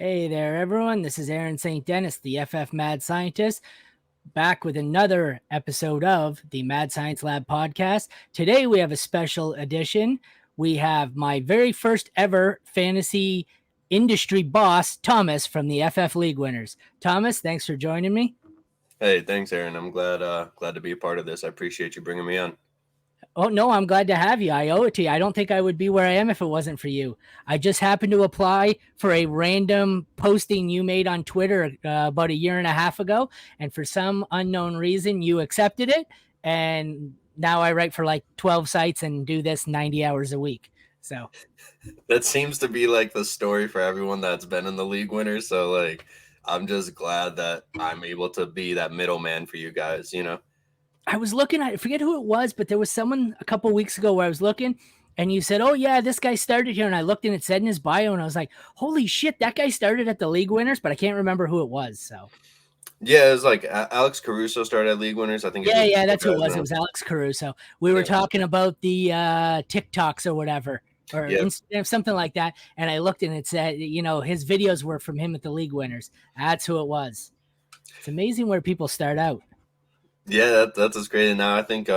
Hey there, everyone. This is Aaron St. Dennis, the FF Mad Scientist, back with another episode of the Mad Science Lab podcast. Today, we have a special edition. We have my very first ever fantasy industry boss, Thomas, from the FF League Winners. Thomas, thanks for joining me. Hey, thanks, Aaron. I'm glad to be a part of this. I appreciate you bringing me on. Oh, no, I'm glad to have you. I owe it to you. I don't think I would be where I am if it wasn't for you. I just happened to apply for a random posting you made on Twitter about a year and a half ago. And for some unknown reason, you accepted it. And now I write for like 12 sites and do this 90 hours a week. So That seems to be like the story for everyone that's been in the league winners. So I'm just glad that I'm able to be that middleman for you guys. I was looking, I forget who it was, but there was someone a couple weeks ago where I was looking and you said, "Oh, yeah, this guy started here." And I looked and it said in his bio, and I was like, "Holy shit, that guy started at the League Winners," but I can't remember who it was. So. Yeah, it was like Alex Caruso started at league winners. I think it was Yeah, before that's who it was. that. It was Alex Caruso. We were Yeah. talking about the TikToks or whatever, or Yep. Instagram, something like that. And I looked and it said, his videos were from him at the League Winners. That's who it was. It's amazing where people start out. Yeah, that's what's great. And now I think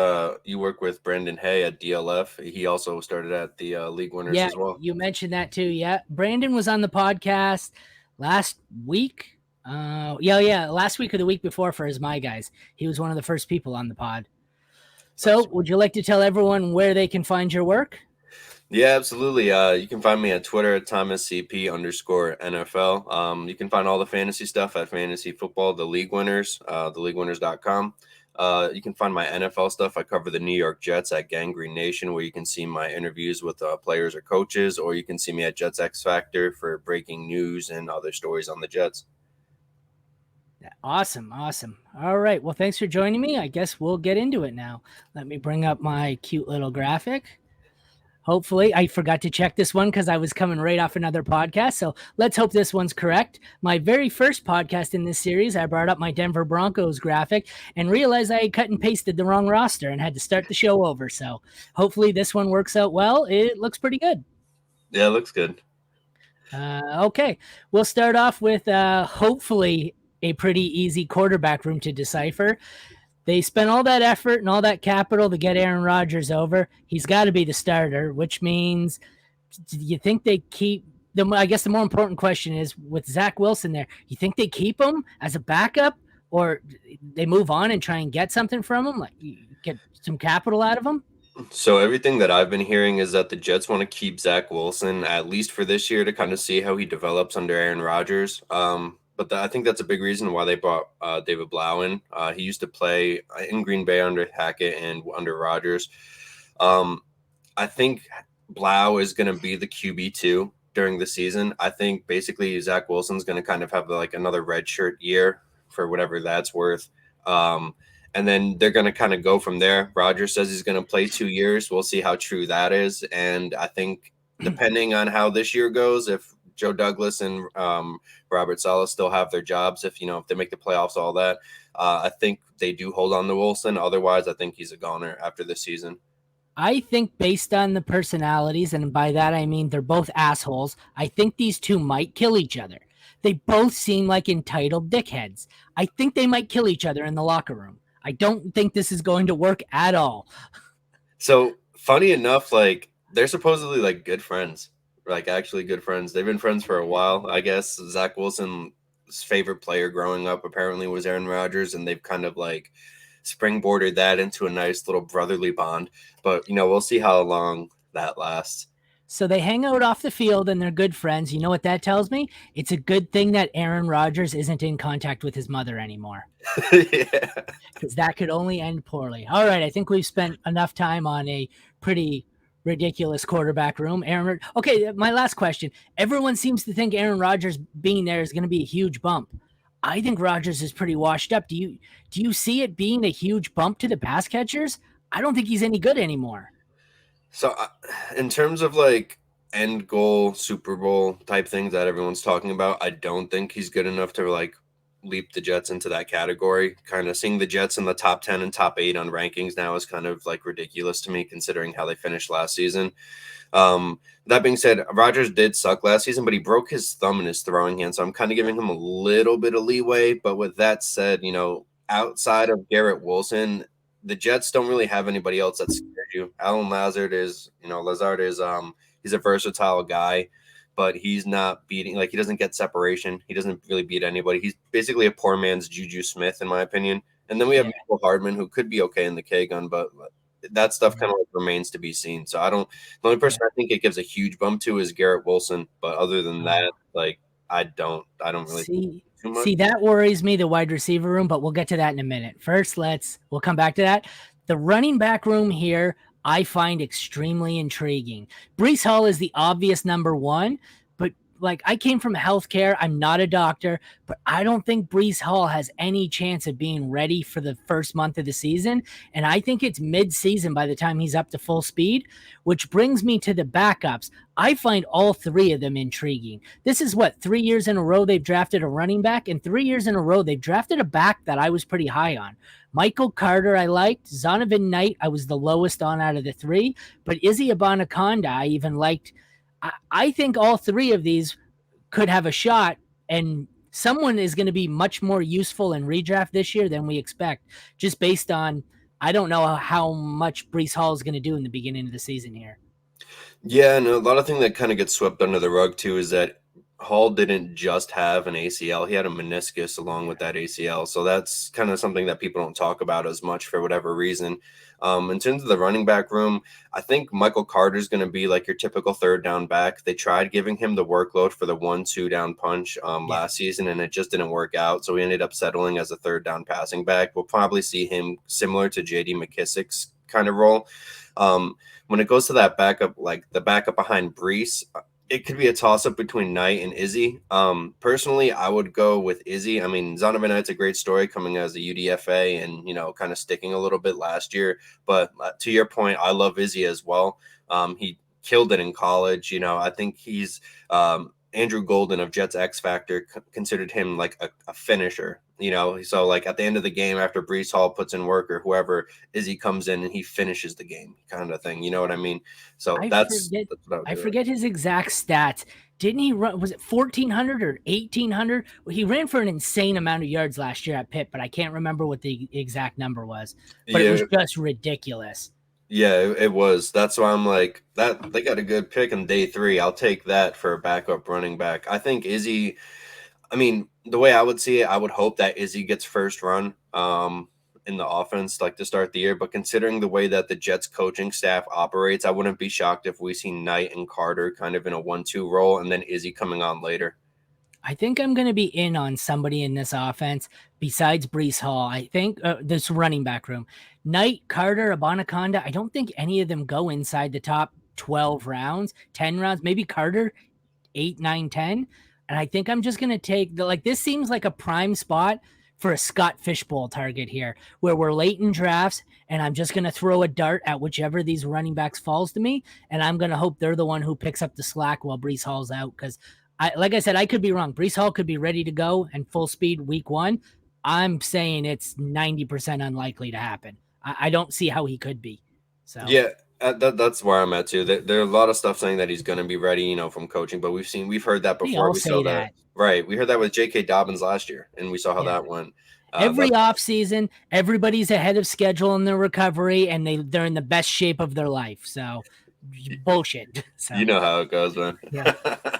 you work with Brandon Hay at DLF. He also started at the league winners Yeah, as well. you mentioned that too. Yeah, Brandon was on the podcast last week. Last week or the week before for his My Guys. He was one of the first people on the pod. So, would you like to tell everyone where they can find your work? Yeah, absolutely. You can find me at Twitter at ThomasCP_NFL. You can find all the fantasy stuff at Fantasy Football, the League Winners, theleaguewinners.com. You can find my NFL stuff. I cover the New York Jets at Gangrene Nation, where you can see my interviews with players or coaches, or you can see me at Jets X Factor for breaking news and other stories on the Jets. Awesome. All right. Well, thanks for joining me. I guess we'll get into it now. Let me bring up my cute little graphic. Hopefully, I forgot to check this one because I was coming right off another podcast. So let's hope this one's correct. My very first podcast in this series, I brought up my Denver Broncos graphic and realized I had cut and pasted the wrong roster and had to start the show over. So hopefully this one works out well. It looks pretty good. Yeah, it looks good. Okay. We'll start off with hopefully a pretty easy quarterback room to decipher. They spent all that effort and all that capital to get Aaron Rodgers over. He's got to be the starter, which means, do you think they keep them? I guess the more important question is with Zach Wilson there, you think they keep him as a backup or they move on and try and get something from him, like get some capital out of him? So everything that I've been hearing is that the Jets want to keep Zach Wilson at least for this year to kind of see how he develops under Aaron Rodgers. But I think that's a big reason why they brought David Blau in. He used to play in Green Bay under Hackett and under Rodgers. I think Blau is going to be the QB2 during the season. I think basically Zach Wilson's going to kind of have like another redshirt year for whatever that's worth. And then they're going to kind of go from there. Rodgers says he's going to play 2 years. We'll see how true that is. And I think depending on how this year goes, if Joe Douglas and Robert Saleh still have their jobs, if they make the playoffs, all that, I think they do hold on to Wilson. Otherwise, I think he's a goner after this season. I think based on the personalities, and by that I mean they're both assholes, I think these two might kill each other. They both seem like entitled dickheads. I think they might kill each other in the locker room. I don't think this is going to work at all. So funny enough, like they're supposedly like good friends, like actually good friends. They've been friends for a while. I guess Zach Wilson's favorite player growing up apparently was Aaron Rodgers, and they've kind of like springboarded that into a nice little brotherly bond. But we'll see how long that lasts. So they hang out off the field and they're good friends. You know what that tells me? It's a good thing that Aaron Rodgers isn't in contact with his mother anymore. Yeah. Because that could only end poorly. All right, I think we've spent enough time on a pretty ridiculous quarterback room. Okay, my last question. Everyone seems to think Aaron Rodgers being there is going to be a huge bump. I think Rodgers is pretty washed up. Do you see it being a huge bump to the pass catchers? I don't think he's any good anymore. So in terms of like end goal Super Bowl type things that everyone's talking about, I don't think he's good enough to like leap the Jets into that category. Kind of seeing the Jets in the top 10 and top 8 on rankings now is kind of like ridiculous to me, considering how they finished last season. That being said, Rodgers did suck last season, but he broke his thumb in his throwing hand, so I'm kind of giving him a little bit of leeway. But with that said, outside of Garrett Wilson, the Jets don't really have anybody else that scares you. Alan Lazard is he's a versatile guy, but he's not beating, like, he doesn't get separation. He doesn't really beat anybody. He's basically a poor man's Juju Smith, in my opinion. And then we have Michael Hardman, who could be okay in the K gun, but that stuff kind of like remains to be seen. So the only person I think it gives a huge bump to is Garrett Wilson. But other than that, like, I don't really see too much. See, that worries me, the wide receiver room, but we'll get to that in a minute. First, we'll come back to that. The running back room here, I find extremely intriguing. Breece Hall is the obvious number one, but like, I came from healthcare. I'm not a doctor, but I don't think Breece Hall has any chance of being ready for the first month of the season. And I think it's mid-season by the time he's up to full speed, which brings me to the backups. I find all three of them intriguing. This is 3 years in a row they've drafted a running back, and 3 years in a row they've drafted a back that I was pretty high on. Michael Carter I liked. Zonovan Knight I was the lowest on out of the three, but Izzy Abanikanda I even liked. I think all three of these could have a shot, and someone is going to be much more useful in redraft this year than we expect, just based on, I don't know how much Breece Hall is going to do in the beginning of the season here. Yeah, and a lot of things that kind of gets swept under the rug too is that Hall didn't just have an ACL. He had a meniscus along with that ACL. So that's kind of something that people don't talk about as much for whatever reason. In terms of the running back room, I think Michael Carter is going to be like your typical third down back. They tried giving him the workload for the 1-2 down punch last season, and it just didn't work out. So he ended up settling as a third down passing back. We'll probably see him similar to J.D. McKissick's kind of role. When it goes to that backup, like the backup behind Breece, it could be a toss-up between Knight and Izzy. Personally, I would go with Izzy. I mean, Zonovan Knight's a great story coming as a UDFA and, kind of sticking a little bit last year. But to your point, I love Izzy as well. He killed it in college. I think he's Andrew Golden of Jets X Factor considered him like a finisher. So like at the end of the game, after Breece Hall puts in work or whoever, Izzy comes in and he finishes the game, kind of thing. You know what I mean? So I forget his exact stats. Didn't he run? Was it 1,400 or 1,800? He ran for an insane amount of yards last year at Pitt, but I can't remember what the exact number was. But it was just ridiculous. Yeah, it was. That's why I'm like, that they got a good pick in day 3. I'll take that for a backup running back. I think Izzy, I mean, the way I would see it, I would hope that Izzy gets first run in the offense, like to start the year. But considering the way that the Jets coaching staff operates, I wouldn't be shocked if we see Knight and Carter kind of in a 1-2 role and then Izzy coming on later. I think I'm going to be in on somebody in this offense besides Breece Hall. I think this running back room, Knight, Carter, Abanikanda, I don't think any of them go inside the top 12 rounds, 10 rounds, maybe Carter, 8, 9, 10. And I think I'm just going to take this seems like a prime spot for a Scott Fishbowl target here, where we're late in drafts, and I'm just going to throw a dart at whichever these running backs falls to me, and I'm going to hope they're the one who picks up the slack while Breece Hall's out, because like I said, I could be wrong. Breece Hall could be ready to go and full speed week 1. I'm saying it's 90% unlikely to happen. I don't see how he could be. So yeah, that's where I'm at too. There are a lot of stuff saying that he's going to be ready, from coaching, but we've heard that before. We saw that. Right. We heard that with J.K. Dobbins last year, and we saw how that went. Every offseason, everybody's ahead of schedule in their recovery, and they're in the best shape of their life. So bullshit. So, you know how it goes, man. Yeah.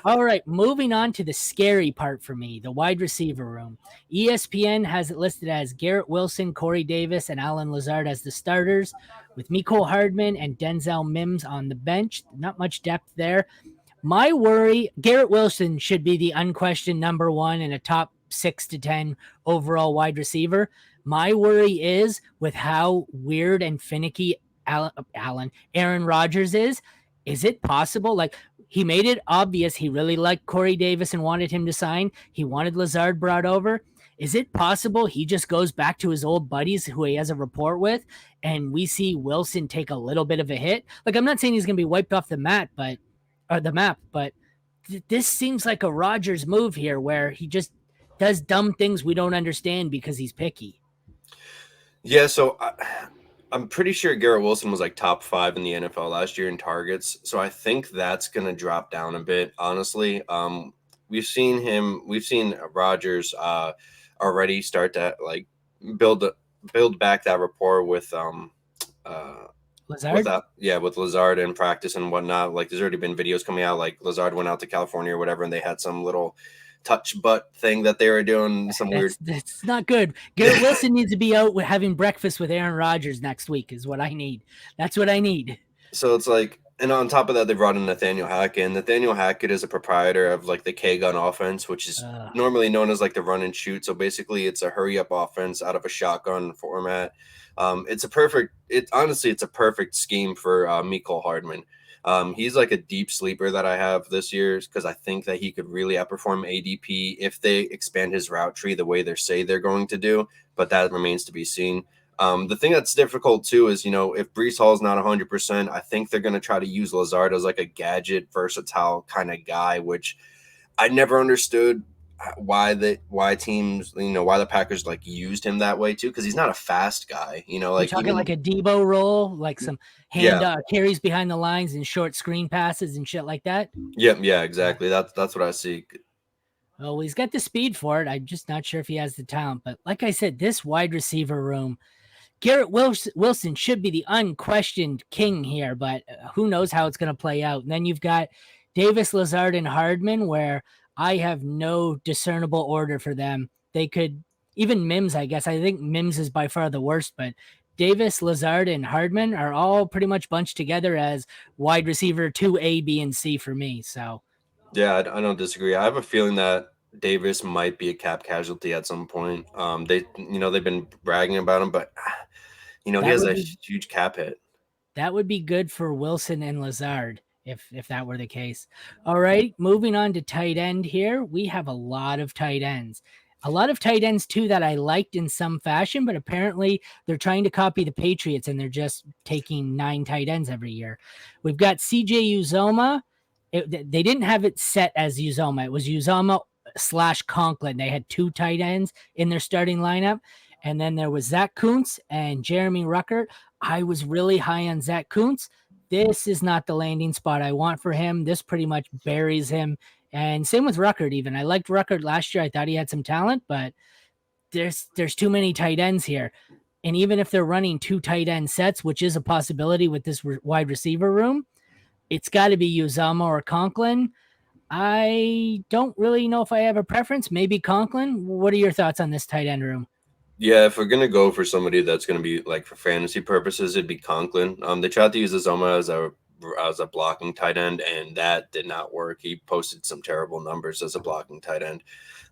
All right, moving on to the scary part for me, the wide receiver room. ESPN has it listed as Garrett Wilson, Corey Davis, and Alan Lazard as the starters, with Mecole Hardman and Denzel Mims on the bench. Not much depth there. My worry, Garrett Wilson should be the unquestioned number 1 in a top 6 to 10 overall wide receiver. My worry is with how weird and finicky Aaron Rodgers is it possible? Like, he made it obvious he really liked Corey Davis and wanted him to sign. He wanted Lazard brought over. Is it possible he just goes back to his old buddies who he has a rapport with, and we see Wilson take a little bit of a hit? Like, I'm not saying he's going to be wiped off the map, but this seems like a Rodgers move here, where he just does dumb things we don't understand because he's picky. Yeah, so I'm pretty sure Garrett Wilson was like top 5 in the NFL last year in targets. So I think that's going to drop down a bit, honestly. We've seen Rodgers already start to like build build back that rapport uh, Lazard? with Lazard in practice and whatnot. Like there's already been videos coming out, like Lazard went out to California or whatever, and they had some little touch butt thing that they were doing, some weird. That's not good. Garrett Wilson needs to be out with having breakfast with Aaron Rodgers next week is what I need. That's what I need. So it's like, and on top of that, they brought in Nathaniel Hackett. And Nathaniel Hackett is a proprietor of like the K gun offense, which is normally known as like the run and shoot. So basically, it's a hurry up offense out of a shotgun format. It's a perfect scheme for Mecole Hardman. He's like a deep sleeper that I have this year because I think that he could really outperform ADP if they expand his route tree the way they say they're going to do. But that remains to be seen. The thing that's difficult too is, if Brees Hall is not 100%, I think they're going to try to use Lazard as like a gadget, versatile kind of guy, which I never understood why teams, why the Packers like used him that way too, because he's not a fast guy, You're like talking even like a Debo role, like some hand yeah, carries behind the lines and short screen passes and shit like that. yeah, exactly. That's what I see. Well, he's got the speed for it. I'm just not sure if he has the talent. But like I said, this wide receiver room, Garrett Wilson should be the unquestioned king here, but who knows how it's going to play out. And then you've got Davis, Lazard, and Hardman, where I have no discernible order for them. They could, even Mims, I guess. I think Mims is by far the worst, but Davis, Lazard, and Hardman are all pretty much bunched together as wide receiver 2A, B, and C for me. So Yeah, I don't disagree. I have a feeling that Davis might be a cap casualty at some point. They've been bragging about him, but he that has would a be huge cap hit. That would be good for Wilson and Lazard if that were the case. All right, moving on to tight end here. We have a lot of tight ends. A lot of tight ends too that I liked in some fashion, but apparently they're trying to copy the Patriots and they're just taking 9 tight ends every year. We've got CJ Uzoma. They didn't have it set as Uzoma. It was Uzoma / Conklin. They had 2 tight ends in their starting lineup. And then there was Zach Kuntz and Jeremy Ruckert. I was really high on Zach Kuntz. This is not the landing spot I want for him. This pretty much buries him. And same with Ruckert even. I liked Ruckert last year. I thought he had some talent, but there's too many tight ends here. And even if they're running 2 tight end sets, which is a possibility with this wide receiver room, it's got to be Uzama or Conklin. I don't really know if I have a preference. Maybe Conklin. What are your thoughts on this tight end room? Yeah, if we're gonna go for somebody that's gonna be like for fantasy purposes, it'd be Conklin. They tried to use Azoma as a blocking tight end, and that did not work. He posted some terrible numbers as a blocking tight end.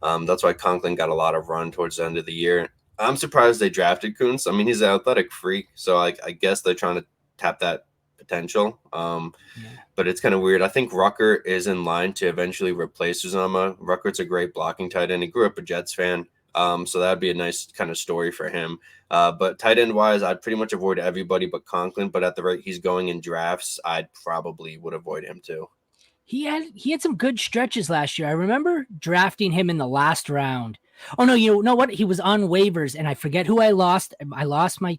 That's why Conklin got a lot of run towards the end of the year. I'm surprised they drafted Kuntz. I mean, he's an athletic freak, so I guess they're trying to tap that potential. But it's kind of weird. I think Rucker is in line to eventually replace Uzama. Rucker's a great blocking tight end. He grew up a Jets fan. So that'd be a nice kind of story for him. But tight end wise, I'd pretty much avoid everybody but Conklin. But at the rate he's going in drafts, I'd probably would avoid him too. He had some good stretches last year. I remember drafting him in the last round. Oh no, you know what? He was on waivers, and I forget who I lost. I lost my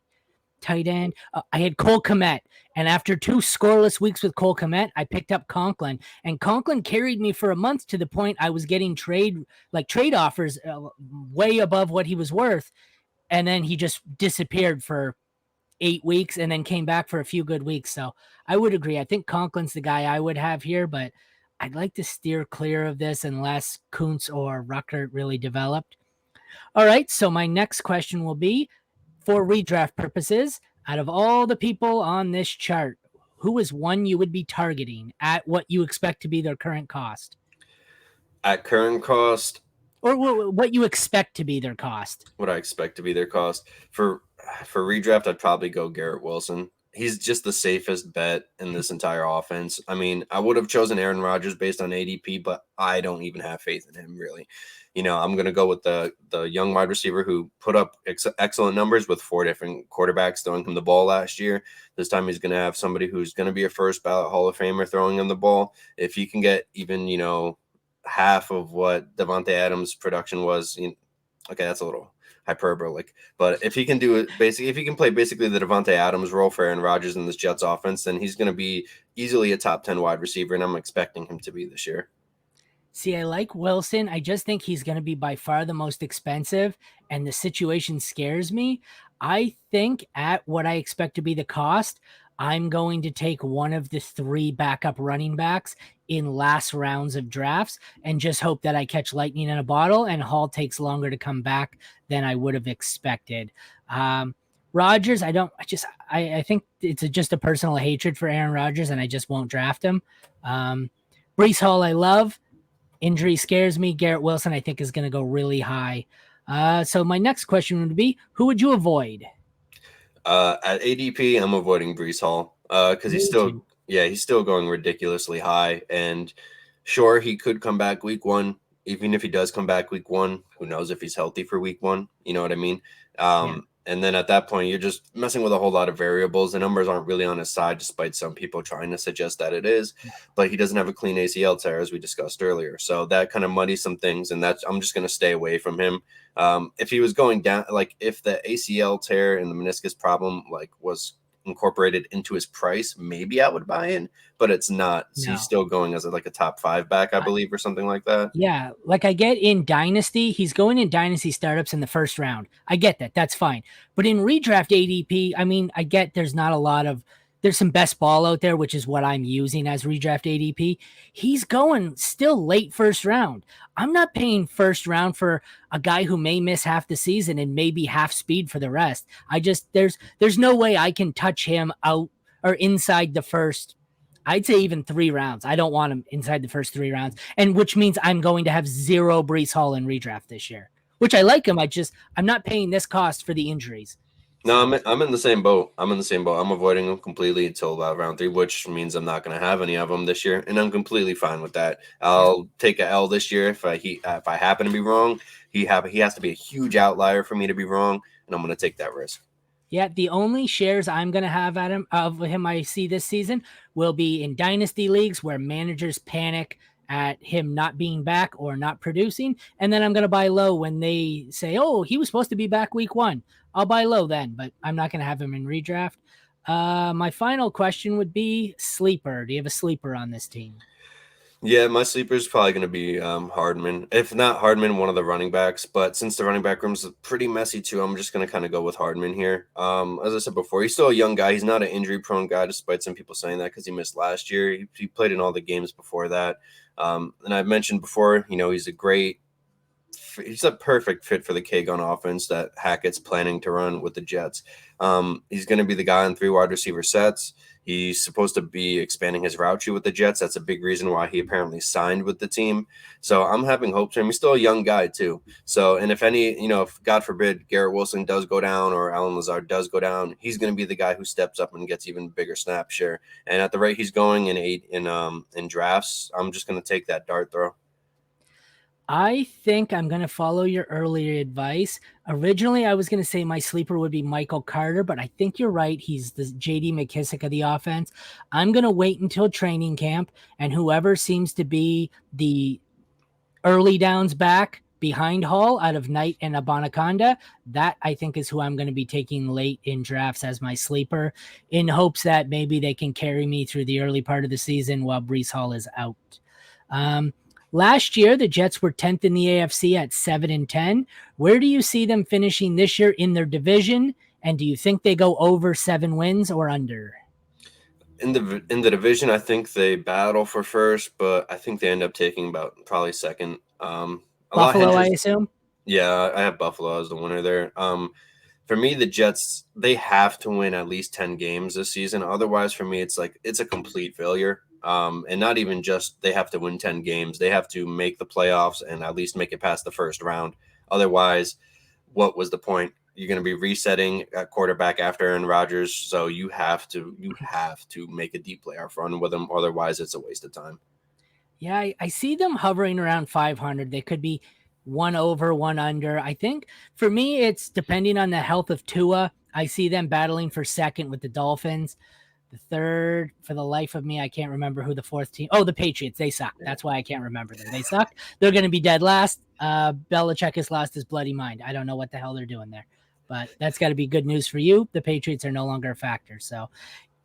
tight end. I had Cole Kmet, and after 2 scoreless weeks with Cole Kmet, I picked up Conklin, and Conklin carried me for a month to the point I was getting trade offers way above what he was worth, and then he just disappeared for 8 weeks and then came back for a few good weeks. So I would agree. I think Conklin's the guy I would have here, but I'd like to steer clear of this unless Kuntz or Ruckert really developed. All right. So my next question will be for redraft purposes, out of all the people on this chart, who is one you would be targeting at what you expect to be their current cost? At current cost, or what you expect to be their cost? What I expect to be their cost for redraft, I'd probably go Garrett Wilson. He's just the safest bet in this entire offense. I mean, I would have chosen Aaron Rodgers based on ADP, but I don't even have faith in him really. I'm going to go with the young wide receiver who put up excellent numbers with 4 different quarterbacks throwing him the ball last year. This time he's going to have somebody who's going to be a first ballot Hall of Famer throwing him the ball. If he can get even, half of what Devontae Adams' production was. Okay, that's a little hyperbolic, but if he can do it basically, if he can play basically the Devontae Adams role for Aaron Rodgers in this Jets offense, then he's going to be easily a top 10 wide receiver, and I'm expecting him to be this year. See, I like Wilson. I just think he's going to be by far the most expensive, and the situation scares me. I think at what I expect to be the cost, I'm going to take one of the three backup running backs in last rounds of drafts and just hope that I catch lightning in a bottle and Hall takes longer to come back than I would have expected. Rodgers, I think it's just a personal hatred for Aaron Rodgers, and I just won't draft him. Brees Hall, I love. Injury scares me. Garrett Wilson, I think, is going to go really high. So my next question would be, who would you avoid? At ADP, I'm avoiding Brees Hall because he's still going ridiculously high. And sure, he could come back week one. Even if he does come back week one, who knows if he's healthy for week one? You know what I mean? Yeah. And then at that point, you're just messing with a whole lot of variables. The numbers aren't really on his side, despite some people trying to suggest that it is. But he doesn't have a clean ACL tear, as we discussed earlier. So that kind of muddies some things, and I'm just going to stay away from him. If he was going down, like if the ACL tear and the meniscus problem like was incorporated into his price, maybe I would buy in, but it's not. So No. he's still going as like a top 5 back, I believe, or something like that. Yeah, like I get in Dynasty, he's going in Dynasty startups in the first round. I get that. That's fine. But in redraft ADP, I mean, I get there's some best ball out there, which is what I'm using as redraft ADP. He's going still late first round. I'm not paying first round for a guy who may miss half the season and maybe half speed for the rest. There's no way I can touch him out or inside the first, I'd say even 3 rounds. I don't want him inside the first 3 rounds, and which means I'm going to have 0 Brees Hall in redraft this year, which I like him. I'm not paying this cost for the injuries. No, So I'm in the same boat. I'm avoiding them completely until about round 3, which means I'm not going to have any of them this year, and I'm completely fine with that. I'll take a L this year if I happen to be wrong. He has to be a huge outlier for me to be wrong, and I'm going to take that risk. yeah, the only shares I'm going to have of him I see this season will be in dynasty leagues where managers panic at him not being back or not producing, and then I'm going to buy low when they say, "Oh, he was supposed to be back week 1." I'll buy low then, but I'm not going to have him in redraft. My final question would be sleeper. Do you have a sleeper on this team? Yeah, my sleeper is probably going to be Hardman. If not Hardman, one of the running backs. But since the running back room is pretty messy too, I'm just going to kind of go with Hardman here. As I said before, he's still a young guy. He's not an injury-prone guy, despite some people saying that because he missed last year. He played in all the games before that. And I've mentioned before, he's a perfect fit for the K-Gun offense that Hackett's planning to run with the Jets. He's going to be the guy in 3 wide receiver sets. He's supposed to be expanding his route tree with the Jets. That's a big reason why he apparently signed with the team. So I'm having hope for him. He's still a young guy too. So, and if God forbid Garrett Wilson does go down or Alan Lazard does go down, he's going to be the guy who steps up and gets even bigger snap share. And at the rate he's going in drafts, I'm just going to take that dart throw. I think I'm going to follow your earlier advice. Originally, I was going to say my sleeper would be Michael Carter, but I think you're right. He's the JD McKissick of the offense. I'm going to wait until training camp, and whoever seems to be the early downs back behind Hall out of Knight and Abanaconda, that I think is who I'm going to be taking late in drafts as my sleeper in hopes that maybe they can carry me through the early part of the season while Brees Hall is out. Last year, the Jets were 10th in the AFC at 7-10. Where do you see them finishing this year in their division? And do you think they go over 7 wins or under? In the division, I think they battle for first, but I think they end up taking about probably second. Buffalo, I assume? Yeah, I have Buffalo as the winner there. For me, the Jets, they have to win at least 10 games this season. Otherwise, for me, it's a complete failure. And not even just they have to win 10 games. They have to make the playoffs and at least make it past the first round. Otherwise, what was the point? You're going to be resetting at quarterback after Aaron Rodgers. So you have to make a deep playoff run with them. Otherwise, it's a waste of time. Yeah, I see them hovering around 500. They could be 1 over, 1 under. I think for me, it's depending on the health of Tua. I see them battling for second with the Dolphins. The third, for the life of me, I can't remember who the fourth team. Oh, the Patriots. They suck. That's why I can't remember them. They suck. They're going to be dead last. Belichick has lost his bloody mind. I don't know what the hell they're doing there, but that's got to be good news for you. The Patriots are no longer a factor. So,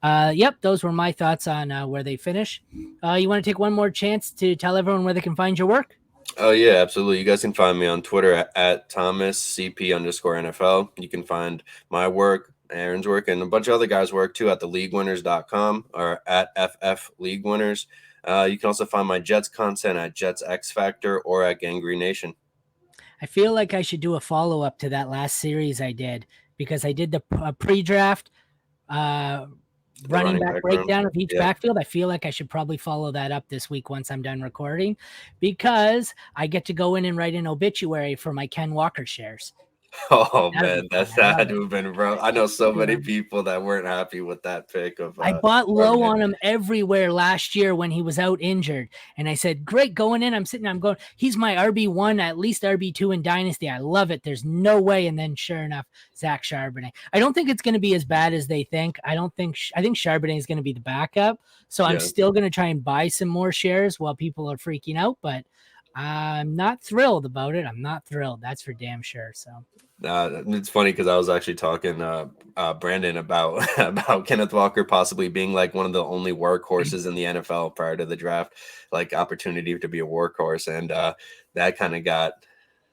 yep, those were my thoughts on where they finish. You want to take one more chance to tell everyone where they can find your work? Oh yeah, absolutely. You guys can find me on Twitter at ThomasCP_NFL. You can find my work, Aaron's work, and a bunch of other guys' work too at theleaguewinners.com or at FF League Winners. You can also find my Jets content at Jets X Factor or at Gangrene Nation. I feel like I should do a follow up to that last series I did, because I did the pre-draft running back breakdown of each backfield. I feel like I should probably follow that up this week once I'm done recording, because I get to go in and write an obituary for my Ken Walker shares. Oh man, that had to have been rough. I know so many people that weren't happy with that pick of. I bought low on him everywhere last year when he was out injured, and I said, "Great, going in." I'm going. He's my RB1, at least RB2 in Dynasty. I love it. There's no way. And then, sure enough, Zach Charbonnet. I don't think it's going to be as bad as they think. I think Charbonnet is going to be the backup. So I'm still going to try and buy some more shares while people are freaking out, but I'm not thrilled about it. I'm not thrilled. That's for damn sure. So. It's funny because I was actually talking Brandon about Kenneth Walker possibly being like one of the only workhorses in the NFL prior to the draft, like opportunity to be a workhorse, and that kind of got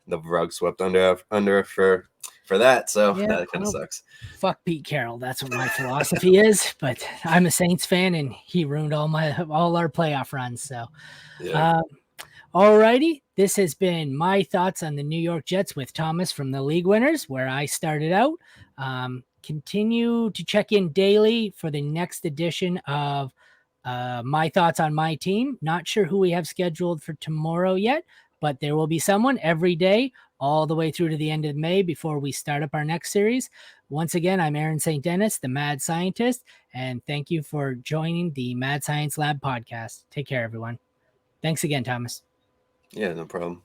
the rug swept under for that. So that kind of sucks. Fuck Pete Carroll. That's what my philosophy is. But I'm a Saints fan, and he ruined all our playoff runs. So, alrighty. This has been my thoughts on the New York Jets with Thomas from the League Winners, where I started out. Continue to check in daily for the next edition of my thoughts on my team. Not sure who we have scheduled for tomorrow yet, but there will be someone every day all the way through to the end of May before we start up our next series. Once again, I'm Aaron St. Dennis, the Mad Scientist, and thank you for joining the Mad Science Lab podcast. Take care, everyone. Thanks again, Thomas. Yeah, no problem.